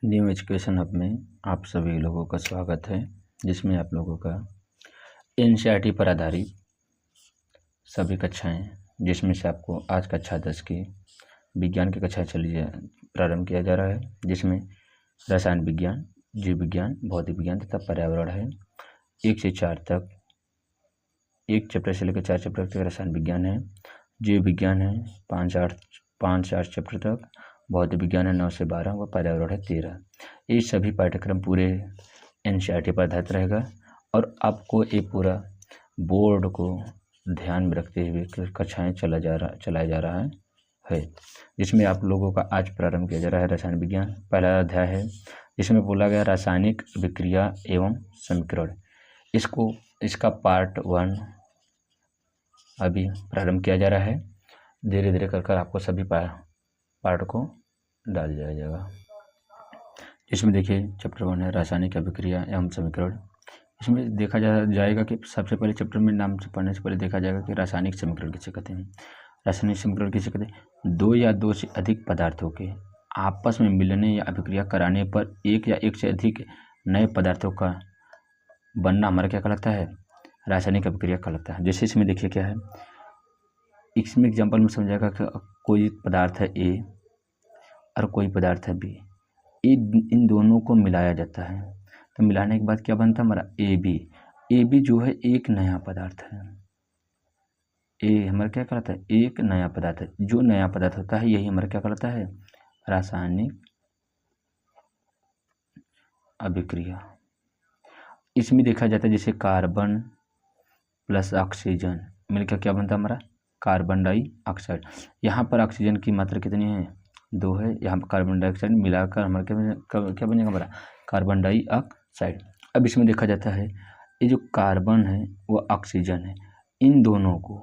New education hub में आप सभी लोगों का स्वागत है, जिसमें आप लोगों का एनसीईआरटी पर आधारित सभी कक्षाएं, जिसमें से आपको आज कक्षा 10 की विज्ञान की कक्षाएं प्रारंभ किया जा रहा है, जिसमें रसायन विज्ञान, जीव विज्ञान, भौतिक विज्ञान तथा पर्यावरण है। 1 से 4 तक, 1 चैप्टर से लेकर 4 चैप्टर तक रसायन विज्ञान है। जीव विज्ञान है 5 से 8 चैप्टर तक, भौतिक विज्ञान है 9 से 12 व पर्यावरण है 13। ये सभी पाठ्यक्रम पूरे एनसीईआरटी पर आधारित रहेगा और आपको ये पूरा बोर्ड को ध्यान में रखते हुए कक्षाएं चलाया जा रहा है, जिसमें आप लोगों का आज प्रारंभ किया जा रहा है रसायन विज्ञान। पहला अध्याय है जिसमें बोला गया रासायनिक विक्रिया एवं समीकरण। इसका पार्ट 1 अभी प्रारंभ किया जा रहा है। धीरे धीरे कर आपको सभी पार्ट को डाल दिया जाएगा। इसमें देखिए चैप्टर 1 है रासायनिक अभिक्रिया एवं समीकरण। इसमें देखा जाएगा कि सबसे पहले चैप्टर में नाम से पढ़ने से पहले देखा जाएगा कि रासायनिक समीकरण किसे कहते हैं। रासायनिक समीकरण किसे कहते हैं? 2 या 2 से अधिक पदार्थों के आपस में मिलने या अभिक्रिया कराने पर एक या एक से अधिक नए पदार्थों का बनना हमारा क्या कहलाता है? रासायनिक अभिक्रिया कहलाता है। जैसे इसमें देखिए क्या है, इसमें एग्जाम्पल में समझाएगा कि कोई पदार्थ है ए और कोई पदार्थ है बी। इन दोनों को मिलाया जाता है, तो मिलाने के बाद क्या बनता है हमारा? ए बी जो है एक नया पदार्थ है। ए हमारा क्या कहलाता है? एक नया पदार्थ है। जो नया पदार्थ होता है यही हमारा क्या कहलाता है? रासायनिक अभिक्रिया। इसमें देखा जाता है जैसे कार्बन प्लस ऑक्सीजन मिलकर क्या बनता है हमारा? Carbon dioxide. यहाँ पर ऑक्सीजन की मात्रा कितनी है? 2 है। यहाँ पर कार्बन डाइऑक्साइड मिलाकर हमारा क्या बनेगा हमारा? Carbon dioxide. अब इसमें देखा जाता है ये जो कार्बन है वो ऑक्सीजन है, इन दोनों को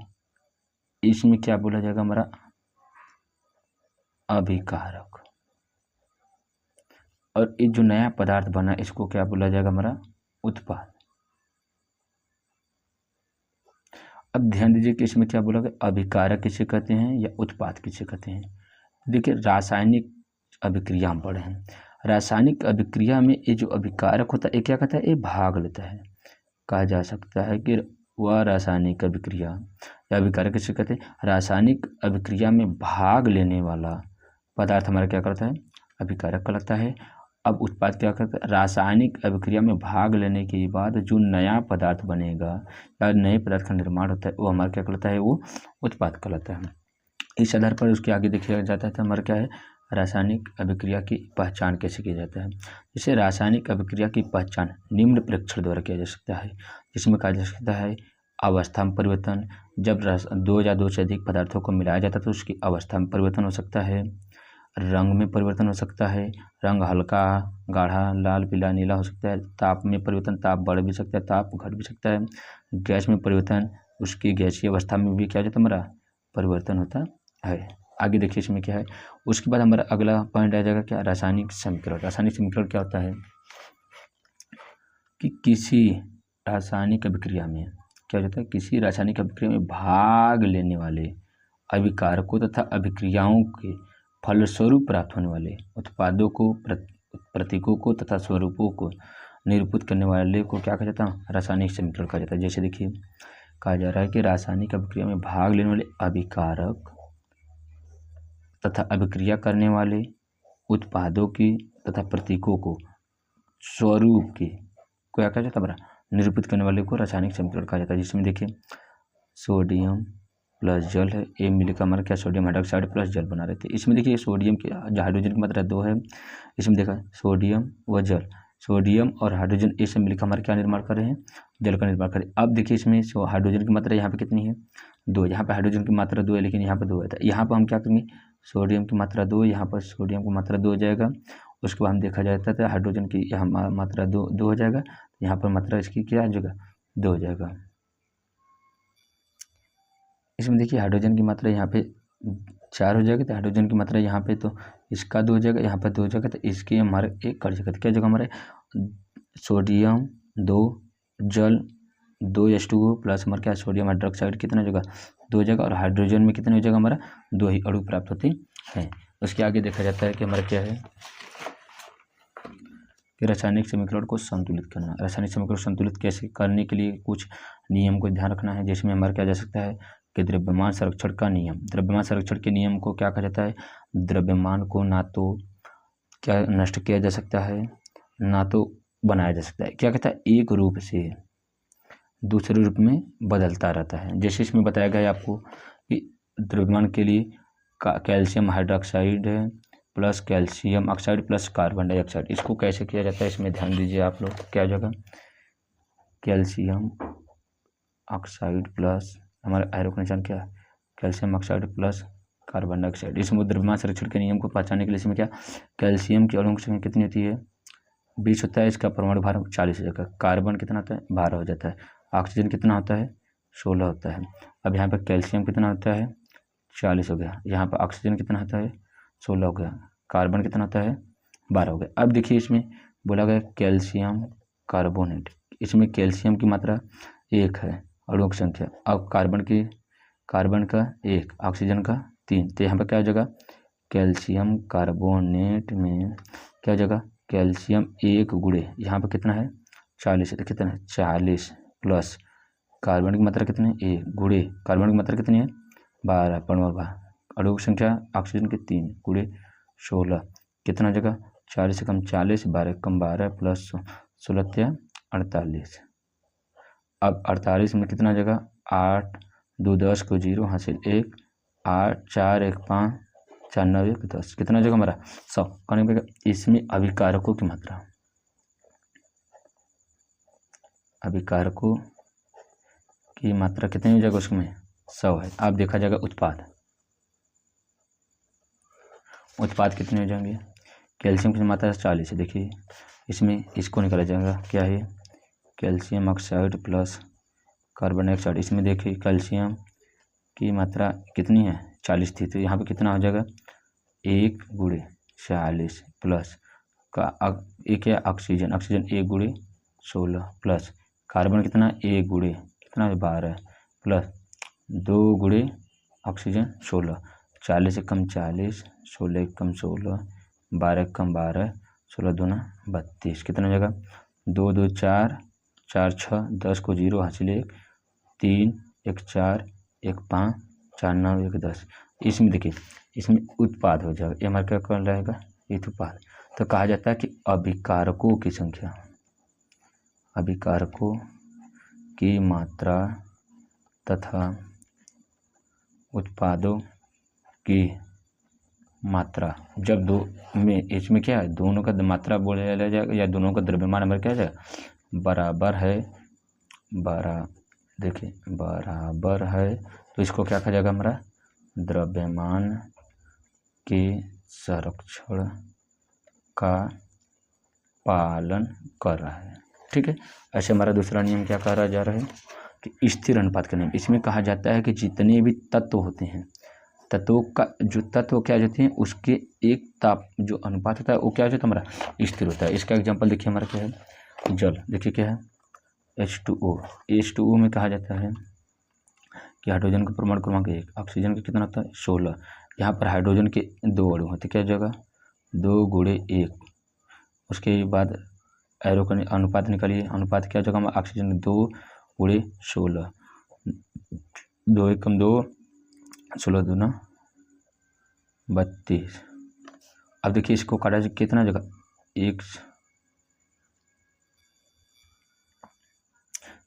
इसमें क्या बोला जाएगा हमारा? अभिकारक। और ये जो नया पदार्थ बना इसको क्या बोला जाएगा हमारा? उत्पाद। अब ध्यान दीजिए कि इसमें क्या बोला गया? अभिकारक किसे कहते हैं या उत्पाद किसे कहते हैं? देखिए रासायनिक अभिक्रिया हम पढ़े हैं। रासायनिक अभिक्रिया में ये जो अभिकारक होता है ये क्या कहता है? ये भाग लेता है। कहा जा सकता है कि वह रासायनिक अभिक्रिया या अभिकारक किसे कहते हैं? रासायनिक अभिक्रिया में भाग लेने वाला पदार्थ हमारा क्या करता है? अभिकारक कहलाता है। अब उत्पाद क्या करता है? रासायनिक अभिक्रिया में भाग लेने के बाद जो नया पदार्थ बनेगा या नए पदार्थ का निर्माण होता है वो हमारा क्या कहलाता है? वो उत्पाद कहलाता है। इस आधार पर उसके आगे देखा जाता है तो हमारा क्या है? रासायनिक अभिक्रिया की पहचान कैसे किया जाता है? जैसे रासायनिक अभिक्रिया की पहचान निम्न प्रेक्षण द्वारा किया जा सकता है, जिसमें कहा जा सकता है अवस्था में परिवर्तन। जब 2 या 2 से अधिक पदार्थों को मिलाया जाता है तो उसकी अवस्था में परिवर्तन हो सकता है। रंग में परिवर्तन हो सकता है, रंग हल्का, गाढ़ा, लाल, पीला, नीला हो सकता है। ताप में परिवर्तन, ताप बढ़ भी सकता है, ताप घट भी सकता है। गैस में परिवर्तन, उसकी गैसीय अवस्था में भी क्या हो जाता है हमारा? परिवर्तन होता है। आगे देखिए इसमें क्या है। उसके बाद हमारा अगला पॉइंट आ जाएगा क्या? रासायनिक समीकरण। रासायनिक समीकरण क्या होता है कि किसी रासायनिक अभिक्रिया में क्या होता है? किसी रासायनिक अभिक्रिया में भाग लेने वाले अभिकारकों तथा अभिक्रियाओं के फलस्वरूप प्राप्त होने वाले उत्पादों को, प्रतीकों को तथा स्वरूपों को निरूपित करने वाले को क्या कहा जाता है? रासायनिक समीकरण कहा जाता है। जैसे देखिए कहा जा रहा है कि रासायनिक अभिक्रिया में भाग लेने वाले अभिकारक तथा अभिक्रिया करने वाले उत्पादों की तथा प्रतीकों को स्वरूप के को क्या कहा जाता है हमारा? निरूपित करने वाले को रासायनिक समीकरण कहा जाता है। जिसमें देखिए सोडियम प्लस जल है, ए मिलकर हमारा क्या? सोडियम हाइड्रोक्साइड प्लस जल बना रहे थे। इसमें देखिए सोडियम की हाइड्रोजन की मात्रा 2 है। इसमें देखा सोडियम व जल, सोडियम और हाइड्रोजन ये सब मिलकर हमारा क्या निर्माण कर रहे हैं? जल का निर्माण कर रहे हैं। अब देखिए इसमें हाइड्रोजन की मात्रा यहाँ पे कितनी है? 2। यहाँ पे हाइड्रोजन की मात्रा 2 है, लेकिन यहाँ पे 2 है। यहाँ पर हम क्या करेंगे? सोडियम की मात्रा 2, यहाँ पर सोडियम की मात्रा 2 हो जाएगा। उसके बाद हम देखा जाता है हाइड्रोजन की यहाँ मात्रा 2 हो जाएगा, यहाँ पर मात्रा इसकी क्या हो जाएगा? 2 हो जाएगा। इसमें देखिए हाइड्रोजन की मात्रा यहाँ पे 4 हो जाएगा, तो हाइड्रोजन की मात्रा यहाँ पे तो इसका 2 हो जाएगा, यहाँ पर 2 हो जाएगा, तो इसके हमारे 1 कट जाएगा। तो क्या जगह हमारे सोडियम 2, जल 2H2O प्लस हमारा क्या? सोडियम हाइड्रोक्साइड कितना जगह? 2 जगह। और हाइड्रोजन में कितने हो जाएगा हमारा? 2 ही अणु प्राप्त होते हैं। उसके आगे देखा जाता है कि हमारा क्या है? कि रासायनिक समीकरण को संतुलित करना। रासायनिक समीकरण संतुलित कैसे करने के लिए कुछ नियम को ध्यान रखना है, जिसमें हमारा क्या जा सकता है कि द्रव्यमान संरक्षण का नियम। द्रव्यमान संरक्षण के नियम को क्या कहा जाता है? द्रव्यमान को ना तो क्या नष्ट किया जा सकता है, ना तो बनाया जा सकता है। क्या कहता है? एक रूप से दूसरे रूप में बदलता रहता है। जैसे इसमें बताया गया है आपको कि द्रव्यमान के लिए calcium hydroxide plus calcium oxide plus carbon dioxide, इसको कैसे किया जाता है इसमें ध्यान दीजिए आप लोग। क्या हो जाएगा? कैल्शियम ऑक्साइड प्लस हमारा आयरन का निशान क्या है? Calcium oxide plus carbon dioxide. इसमें द्रव्यमान संरक्षण के नियम को पहचानने के लिए इसमें क्या, कैल्शियम की अणुओं की संख्या कितनी होती है? 20 होता है। इसका परमाणु भार 40 हो जाता है। कार्बन कितना होता है? 12 हो जाता है। ऑक्सीजन कितना होता है? 16 होता है। अब यहाँ पर कैल्शियम कितना होता है? 40 हो गया। यहाँ पर ऑक्सीजन कितना होता है? 16 हो गया। कार्बन कितना होता है? 12 हो गया। अब देखिए इसमें बोला गया कैल्शियम कार्बोनेट, इसमें कैल्शियम की मात्रा 1 है, अणुओं की संख्या। अब कार्बन का 1, ऑक्सीजन का 3, तो यहाँ पर क्या हो जाएगा? कैल्शियम कार्बोनेट में क्या हो जाएगा? कैल्शियम 1 गुणे यहाँ पर कितना है? 40 है। तो कितना है? 40 प्लस कार्बन की मात्रा कितनी है? 1 गुणे कार्बन की मात्रा कितनी है? 12, परमाणु भार, अणुओं की संख्या ऑक्सीजन के 3 गुणे 16, कितना जगह? 40 से कम 40, 12 कम 12 प्लस 16 48। अब 48 में कितना जगह? 8 2 10 को 0 हासिल 1, 8 4 1 5 4 9 1 10, कितना जगह हमारा? 100 करने पे। इसमें अभिकारकों की मात्रा, अभिकारकों की मात्रा कितनी हो जाएगा? उसमें 100 है। अब देखा जाएगा उत्पाद कितने हो जाएंगे? कैल्शियम की मात्रा 40 है। देखिए इसमें इसको निकाला जाएगा, क्या है? Calcium oxide plus carbon dioxide. इसमें देखिए कैल्शियम की मात्रा कितनी है? 40 थी, तो यहाँ पे कितना हो जाएगा? 1 गुणे 40 प्लस का एक है ऑक्सीजन, ऑक्सीजन 1 गुणे 16 प्लस कार्बन कितना? 1 गुणे कितना? 12 प्लस 2 गुणे ऑक्सीजन 16, 40 से कम 40, 16 कम 16, 12 कम 12, 16 दूना 32, कितना जगह? 2 2 4 4 6 10 को 0 हासिल 1, 3 1 4 1 5 4 9 1 10। इसमें देखिए इसमें उत्पाद हो जाएगा। ये हमारा क्या कर रहेगा? उत्पाद। तो कहा जाता है कि अभिकारकों की संख्या, अभिकारकों की मात्रा तथा उत्पादों की मात्रा, जब दो में इसमें क्या है? दोनों का मात्रा बोला जाएगा या दोनों का द्रव्यमान हमारा क्या जाएगा? बराबर है, देखिए बराबर है, तो इसको क्या कहा जाएगा? हमारा द्रव्यमान के संरक्षण का पालन कर रहा है। ठीक है। ऐसे हमारा दूसरा नियम क्या कहा जा रहा है कि स्थिर अनुपात का नियम। इसमें कहा जाता है कि जितने भी तत्व होते हैं, तत्वों का जो तत्व क्या होते हैं उसके एक ताप जो अनुपात होता है वो क्या हो जाता है? हमारा स्थिर होता है। इसका एग्जांपल देखिए हमारा क्या है? जल। देखिए क्या है? H2O। H2O में कहा जाता है कि हाइड्रोजन का परमाणु क्रमांक 1, ऑक्सीजन का कितना होता है? 16। यहाँ पर हाइड्रोजन के 2 अणु होते, क्या जगह? 2 गुणे 1। उसके बाद एरो का अनुपात निकालिए। अनुपात क्या जगह? ऑक्सीजन 2 गुणे 16, 2 1 कम 2, 16 दूना 32। अब देखिए इसको काटा जाए कितना जगह? 1।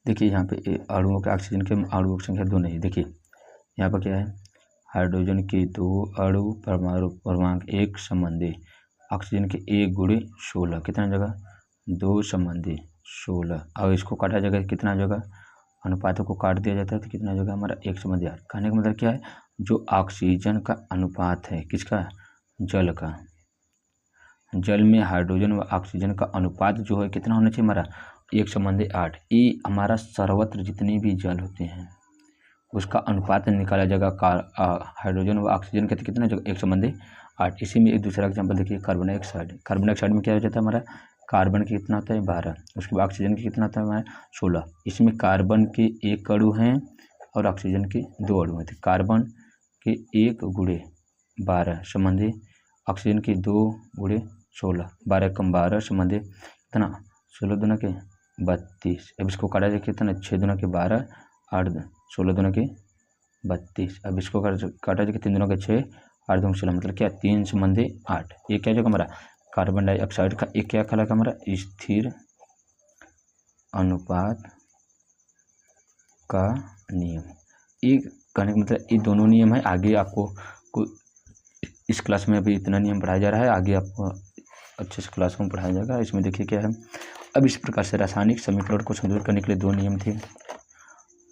देखिए यहाँ पे अणुओं के ऑक्सीजन के अणुओं की संख्या 2 नहीं। देखिए यहाँ पर क्या है? हाइड्रोजन के 2 अणु परमाणु क्रमांक 1 संबंधी, ऑक्सीजन के 1 गुणे 16, कितना जगह? 2 संबंधी 16। और इसको काटा जाएगा कितना जगह? अनुपातों को काट दिया जाता है तो कितना जगह? हमारा 1 संबंधी 8। कहने का मतलब क्या है? जो ऑक्सीजन का अनुपात है, किसका? जल का। जल में हाइड्रोजन व ऑक्सीजन का अनुपात जो है कितना होना चाहिए? हमारा 1 संबंधी 8। ये हमारा सर्वत्र जितने भी जल होते हैं उसका अनुपात निकाला जाएगा। हाइड्रोजन व ऑक्सीजन का कितना जगह? 1 संबंधी 8। इसी में एक दूसरा एग्जाम्पल देखिए, कार्बन डाइऑक्साइड। कार्बन डाइऑक्साइड में क्या हो जाता है? हमारा कार्बन की कितना होता है? 12। उसके बाद ऑक्सीजन की कितना होता है? हमारा 16। इसमें कार्बन के 1 अणु हैं और ऑक्सीजन के 2 अणु हैं। तो कार्बन के 1 गुणे 12 संबंधी ऑक्सीजन के 2 गुणे 16, 12 कम 12 संबंधी कितना 16 दूना के 32। अब इसको काटा जाए कितना 6 दूना के 12, 8 16 दूना के 32। अब इसको काटा जाए 3 दूना के 6, 8 दूना 16, मतलब क्या 3 संबंधी 8। ये क्या जो हमारा कार्बन डाइऑक्साइड का एक क्या कहलाता हमारा स्थिर अनुपात का नियम। ये कहने का मतलब ये दोनों नियम है। आगे आपको इस क्लास में अभी इतना नियम पढ़ाया जा रहा है, आगे आपको अच्छे से क्लास में पढ़ाया जाएगा। इसमें देखिए क्या है। अब इस प्रकार से रासायनिक समीकरण को संतुलित करने के लिए 2 नियम थे,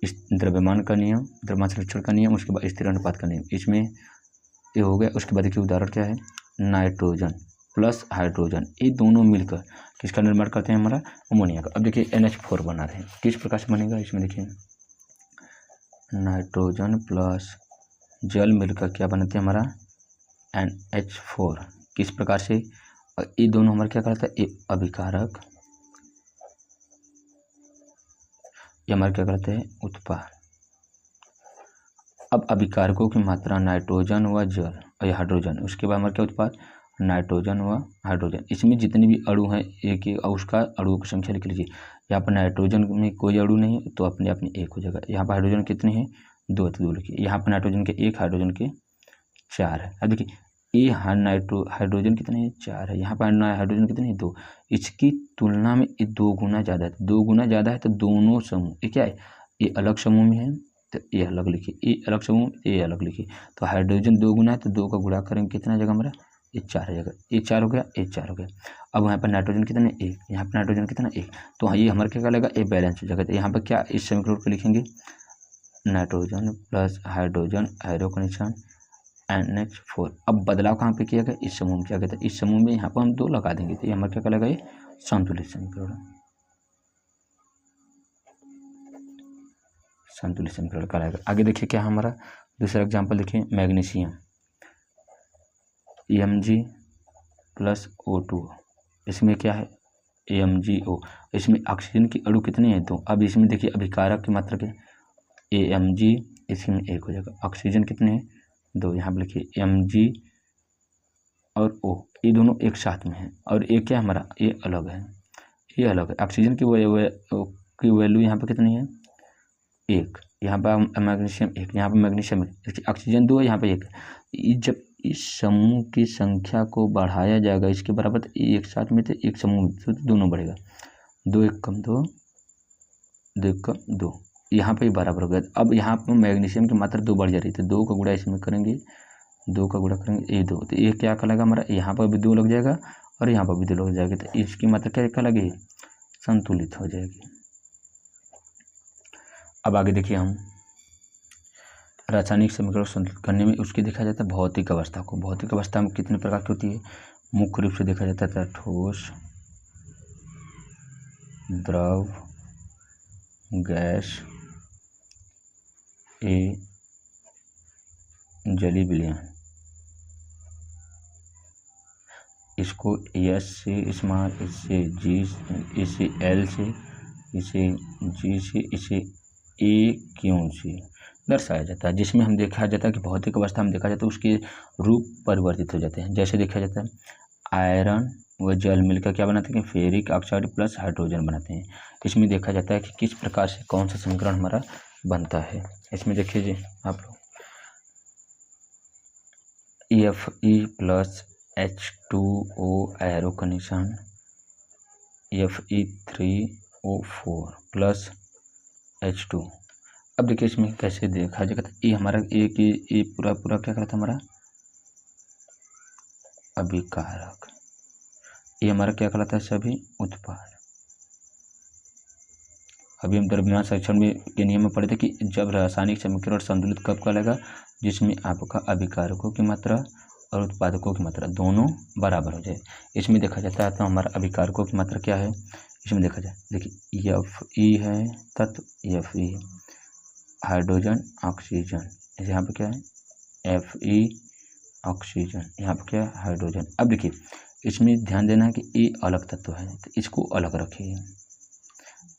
इस द्रव्यमान का नियम, द्रव्यमान संरक्षण का नियम, उसके बाद स्थिर अनुपात का नियम। इसमें ये हो गया। उसके बाद देखिए उदाहरण क्या है, नाइट्रोजन प्लस हाइड्रोजन, ये दोनों मिलकर किसका निर्माण करते हैं, हमारा अमोनिया का। अब देखिए NH4 बना रहे हैं, किस प्रकार से बनेगा। इसमें देखिए नाइट्रोजन प्लस जल मिलकर क्या बनाते हैं, हमारा NH4। किस प्रकार से, ये दोनों हमारा क्या करता है, ये अभिकारक, ये हमारे क्या करते हैं, उत्पाद। अब अभिकारकों की मात्रा नाइट्रोजन व जल और हाइड्रोजन, उसके बाद हमारा क्या उत्पाद, नाइट्रोजन व हाइड्रोजन। इसमें जितने भी अणु हैं एक एक और उसका अणुओं की संख्या लिख लीजिए। यहाँ पर नाइट्रोजन में कोई अणु नहीं है तो अपने अपने 1 हो जाएगा। यहाँ पर हाइड्रोजन कितने हैं, 2, तो 2 लिखिए। यहाँ पर नाइट्रोजन के 1, हाइड्रोजन के 4 है। अब देखिए ये हाइड्रोजन कितने हैं, 4 है। यहाँ पर हाइड्रोजन कितने हैं, 2। इसकी तुलना में ये 2 गुना ज़्यादा है, 2 गुना ज़्यादा है। तो दोनों समूह ये क्या है, ये अलग समूह में है तो ये अलग लिखिए, ये अलग समूह, ये अलग लिखिए। तो हाइड्रोजन 2 गुना है तो 2 का गुणा करेंगे कितना जगह हमारा, ये 4 जगह, ये 4 हो गया, ये 4 हो गया। अब यहाँ पर नाइट्रोजन कितना, 1, यहाँ पर नाइट्रोजन कितना, 1। तो ये हमारा क्या लगेगा, ये बैलेंस हो जाएगा। तो यहाँ पर क्या इस समीकरण को लिखेंगे, nitrogen plus hydrogen arrow connection NH4। अब बदलाव कहाँ पे किया गया, इस समूह में किया गया था। इस समूह में यहाँ पर हम 2 लगा देंगे तो ये हमारा क्या कहलाएगा, ये संतुलित समीकरण, संतुलित समीकरण कहलाएगा। आगे देखिए क्या हमारा दूसरा एग्जाम्पल देखिए, मैग्नीशियम Mg प्लस O2, इसमें क्या है MgO। इसमें ऑक्सीजन की अणु कितने हैं, 2। अब इसमें देखिए अभिकारक की मात्रा क्या, Mg, इसमें 1 हो जाएगा। ऑक्सीजन कितने हैं, 2। यहाँ पर लिखिए Mg और O, ये दोनों एक साथ में है और ये क्या हमारा, ये अलग है, ये अलग है। ऑक्सीजन की वैल्यू यहाँ पर कितनी है, 1। यहाँ पर मैग्नीशियम 1, यहाँ पर मैग्नीशियम 1, ऑक्सीजन 2 है, यहाँ पर 1। जब इस समूह की संख्या को बढ़ाया जाएगा इसके बराबर, तो एक साथ में तो एक समूह में तो दोनों बढ़ेगा, 2 1 कम 2, 2 1 कम 2, यहाँ पर बराबर हो गया। अब यहाँ पर मैग्नीशियम की मात्रा 2 बढ़ जा रही है तो 2 का गुणा इसमें करेंगे, 2 का गुणा करेंगे, ये 2, तो ये क्या कहलाएगा हमारा, यहाँ पर भी 2 लग जाएगा और यहाँ पर भी 2 लग जाएगा। तो इसकी मात्रा क्या कहलाएगी, संतुलित हो जाएगी। अब आगे देखिए हम रासायनिक समीकरण संतुलित करने में उसकी देखा जाता है भौतिक अवस्था को। भौतिक अवस्था में कितने प्रकार की होती है, मुख्य रूप से देखा जाता है ठोस, द्रव, गैस, जलीय विलयन। इसको S से स्मॉल, इससे G, इसे L से, इसे G से, इसे AQ से दर्शाया जाता है। जिसमें हम देखा जाता है कि भौतिक अवस्था में देखा जाता है उसके रूप परिवर्तित हो जाते हैं। जैसे देखा जाता है आयरन व जल मिलकर क्या बनाते हैं, फेरिक ऑक्साइड प्लस हाइड्रोजन बनाते हैं। इसमें देखा जाता है कि किस प्रकार से कौन सा समीकरण हमारा बनता है। इसमें देखिए जी आप लोग, Fe plus H2O arrow connection, Fe3O4 plus H2। अब देखिए इसमें कैसे देखा जाएगा, ये हमारा ये पूरा क्या करता है, हमारा अभिकारक, ये हमारा क्या कहलाता है, सभी उत्पाद। अभी हम द्रव्यमान संरक्षण में के नियम में पढ़े थे कि जब रासायनिक समीकरण संतुलित कब कहलाएगा, जिसमें आपका अभिकारकों की मात्रा और उत्पादकों की मात्रा दोनों बराबर हो जाए। इसमें देखा जाता है तो हमारा अभिकारकों की मात्रा क्या है, इसमें देखा जाए, देखिए Fe है तत्व, Fe हाइड्रोजन ऑक्सीजन, यहाँ पे क्या है Fe ऑक्सीजन, यहाँ पे क्या है हाइड्रोजन। अब देखिए इसमें ध्यान देना है कि ये अलग तत्व है तो इसको अलग रखिए।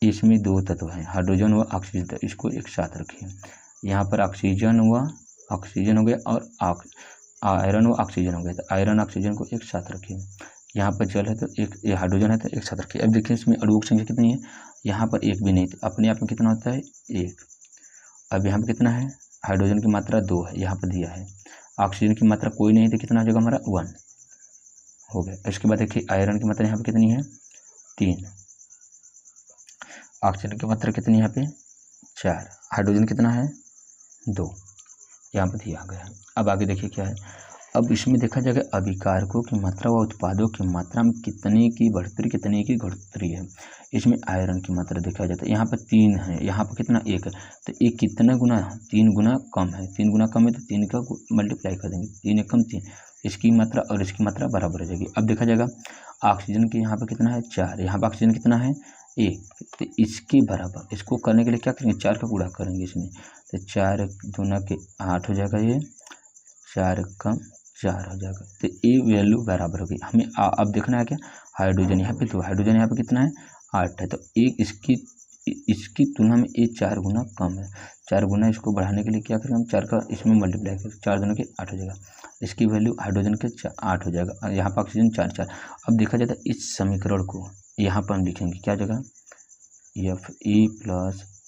इसमें 2 तत्व हैं, हाइड्रोजन व ऑक्सीजन, तो इसको एक साथ रखिए। यहाँ पर ऑक्सीजन व ऑक्सीजन हो गया और आयरन व ऑक्सीजन हो गया, तो आयरन ऑक्सीजन को एक साथ रखिए। यहाँ पर जल है तो एक, ये हाइड्रोजन है तो एक साथ रखिए। अब देखिए इसमें अणुओं की संख्या कितनी है, यहाँ पर एक भी नहीं, तो अपने आप में कितना होता है, एक। अब यहाँ पर कितना है, हाइड्रोजन की मात्रा 2 है, यहाँ पर दिया है। ऑक्सीजन की मात्रा कोई नहीं है तो कितना हो जाएगा हमारा, 1 हो गया। इसके बाद देखिए आयरन की मात्रा यहाँ पे कितनी है, 3। ऑक्सीजन की मात्रा कितनी है यहाँ पे, 4। हाइड्रोजन कितना है, 2, यहाँ पर दिया गया है। अब आगे देखिए क्या है, अब इसमें देखा जाएगा अभिकारकों की मात्रा व उत्पादों की मात्रा में कितने की बढ़ोतरी कितने की घटोतरी है। इसमें आयरन की मात्रा देखा जाता है, यहाँ पर 3 है, यहाँ पर कितना, 1 है, तो एक कितना गुना, 3 गुना कम है। 3 गुना कम है तो 3 का मल्टीप्लाई कर देंगे, 3 एक कम 3, इसकी मात्रा और इसकी मात्रा बराबर हो जाएगी। अब देखा जाएगा ऑक्सीजन की यहाँ पर कितना है, 4, यहाँ पर ऑक्सीजन कितना है, 1, तो इसके बराबर, इसको करने के लिए क्या करेंगे, 4 का गुणा करेंगे इसमें, तो 4 दूना के 8 हो जाएगा, ये 4 कम 4 हो जाएगा, तो ये वैल्यू बराबर होगी। हमें अब देखना है क्या, हाइड्रोजन यहाँ पे, तो हाइड्रोजन यहाँ पे कितना है, 8 है, तो एक इसकी तुलना में ये 4 गुना कम है। 4 गुना इसको बढ़ाने के लिए क्या करेंगे हम, 4 का इसमें मल्टीप्लाई करेंगे, 4 दूना के 8 हो जाएगा, इसकी वैल्यू हाइड्रोजन के 8 हो जाएगा, यहाँ पर ऑक्सीजन 4। अब देखा जाता है इस समीकरण को यहाँ पर हम लिखेंगे क्या जगह,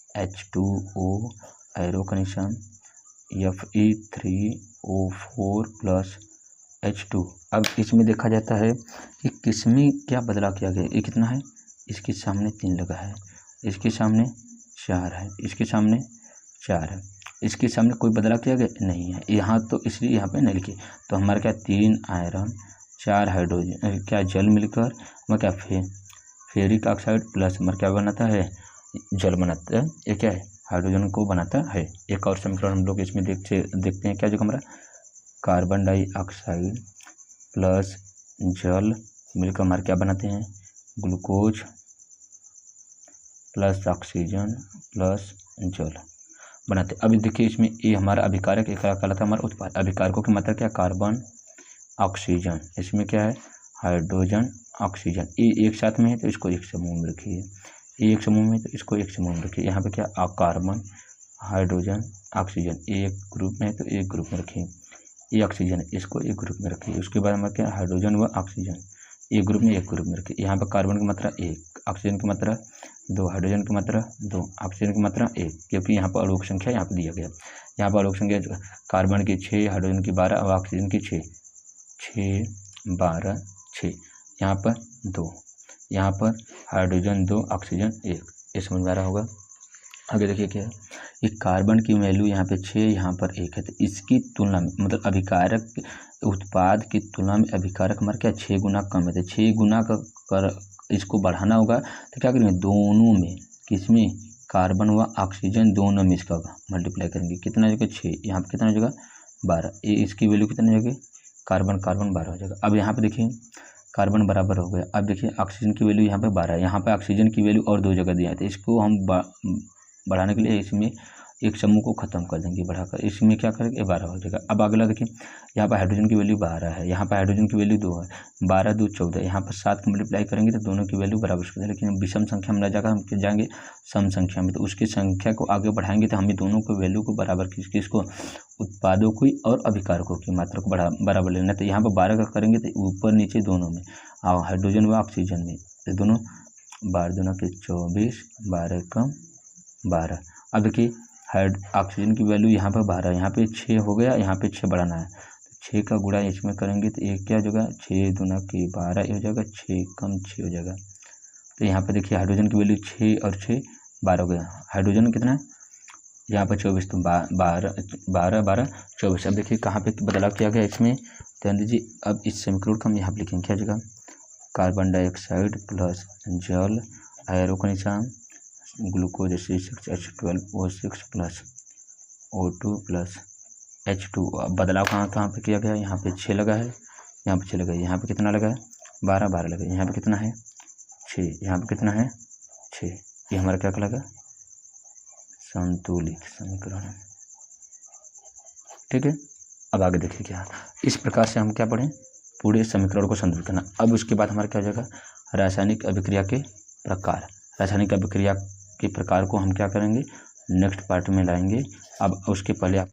Fe+H2O एरो का निशान, Fe3O4+H2। अब इसमें देखा जाता है कि किसमें क्या बदलाव किया गया, ये कितना है, इसके सामने 3 लगा है, इसके सामने 4 है, इसके सामने 4 है, इसके सामने कोई बदलाव किया गया नहीं है यहाँ, तो इसलिए यहाँ पे नहीं लिखे। तो हमारा क्या, 3 आयरन 4 हाइड्रोजन क्या जल मिलकर हमारा क्या फेरिक ऑक्साइड प्लस हमारा क्या बनाता है, जल बनाता है, ये क्या है, हाइड्रोजन को बनाता है। एक और समीकरण हम लोग इसमें देखते हैं क्या जो हमारा कार्बन डाइऑक्साइड प्लस जल मिलकर हमारे क्या बनाते हैं, ग्लूकोज प्लस ऑक्सीजन प्लस जल बनाते हैं। अभी देखिए इसमें ये हमारा अभिकारक एक कहलाता है हमारा उत्पाद। अभिकारकों की मात्रा क्या, कार्बन ऑक्सीजन, इसमें क्या है हाइड्रोजन ऑक्सीजन, ये एक साथ में है तो इसको एक समूह में रखिए, ये एक समूह में तो इसको एक समूह में रखिए। यहाँ पे क्या, कार्बन हाइड्रोजन ऑक्सीजन एक ग्रुप में है तो एक ग्रुप में रखिए, ये ऑक्सीजन है इसको एक ग्रुप में रखिए। उसके बाद हमारे क्या, हाइड्रोजन व ऑक्सीजन एक ग्रुप में रखिए। यहाँ पर कार्बन की मात्रा 1, ऑक्सीजन की मात्रा 2, हाइड्रोजन की मात्रा 2, ऑक्सीजन की मात्रा 1, क्योंकि यहाँ पर अणुओं की संख्या यहाँ पर दिया गया। यहाँ पर अणुओं की संख्या कार्बन की 6, हाइड्रोजन की 12 और ऑक्सीजन की 6, 12 6, यहाँ पर 2, यहाँ पर हाइड्रोजन 2 ऑक्सीजन 1, ये समझ में आ रहा होगा। आगे देखिए क्या है, ये कार्बन की वैल्यू यहाँ पे 6, यहाँ पर 1 है, तो इसकी तुलना में मतलब अभिकारक उत्पाद की तुलना में अभिकारक हमारा क्या 6 गुना कम है, तो 6 गुना कर इसको बढ़ाना होगा। तो क्या करेंगे, दोनों में किसमें, कार्बन व ऑक्सीजन दोनों में इसका मल्टीप्लाई करेंगे, कितना जगह 6, यहाँ पर कितना जगह 12, ये इसकी वैल्यू कितनी जगह, कार्बन 12 हो जाएगा। अब यहाँ पे देखिए कार्बन बराबर हो गया। अब देखिए ऑक्सीजन की वैल्यू यहाँ पे 12 है, यहाँ पे ऑक्सीजन की वैल्यू और 2 जगह दिया है, तो इसको हम बढ़ाने के लिए इसमें एक समूह को खत्म कर देंगे बढ़ाकर, इसमें क्या करेंगे 12 हो जाएगा। अब अगला देखिए, यहाँ पर हाइड्रोजन की वैल्यू 12 है, यहाँ पर हाइड्रोजन की वैल्यू 2 है, 12 2 14, यहाँ पर 7 को मल्टीप्लाई करेंगे तो दोनों की वैल्यू बराबर हो जाएगी। लेकिन विषम संख्या में न जाकर हम जाएंगे सम संख्या में, तो उसकी संख्या को आगे बढ़ाएंगे तो हमें दोनों को वैल्यू को बराबर किसको, उत्पादों की और अभिकारकों की मात्रा को बराबर लेना। तो यहाँ पर 12 का करेंगे तो ऊपर नीचे दोनों में, और हाइड्रोजन व ऑक्सीजन में, तो दोनों 12 दूना के 24, 12 कम 12। अब देखिए ऑक्सीजन की वैल्यू यहाँ पर 12, यहाँ पे 6 हो गया, यहाँ पे 6 बढ़ाना है, तो 6 का गुणा इसमें करेंगे तो एक क्या हो जाएगा, 6 दूना के 12 हो जाएगा, 6 कम 6 हो जाएगा। तो यहाँ पे देखिए हाइड्रोजन की वैल्यू 6 और 6 12 हो गया, हाइड्रोजन कितना है यहाँ पर 24, तो 12 24। अब देखिए कहाँ पे बदलाव किया गया इसमें, ध्यान दीजिए। अब इस समीकरण को हम यहाँ पर लिखेंगे क्या जगह, कार्बन डाइऑक्साइड प्लस जल एरो का निशान glucose C6H12O6 plus O2 plus H2। अब बदलाव कहाँ पे किया गया, यहाँ पे 6 लगा है, यहाँ पे 6 लगा है, यहाँ पे कितना लगा है 12 लगा है, यहाँ पे कितना है 6, यहाँ पे कितना है 6, ये हमारा क्या लगा संतुलित समीकरण, ठीक है। अब आगे देखिए क्या, इस प्रकार से हम क्या पढ़ें, पूरे समीकरण को संतुलित करना। अब उसके बाद हमारा क्या हो जाएगा, रासायनिक अभिक्रिया के प्रकार। रासायनिक अभिक्रिया के प्रकार को हम क्या करेंगे, नेक्स्ट पार्ट में लाएंगे। अब उसके पहले आप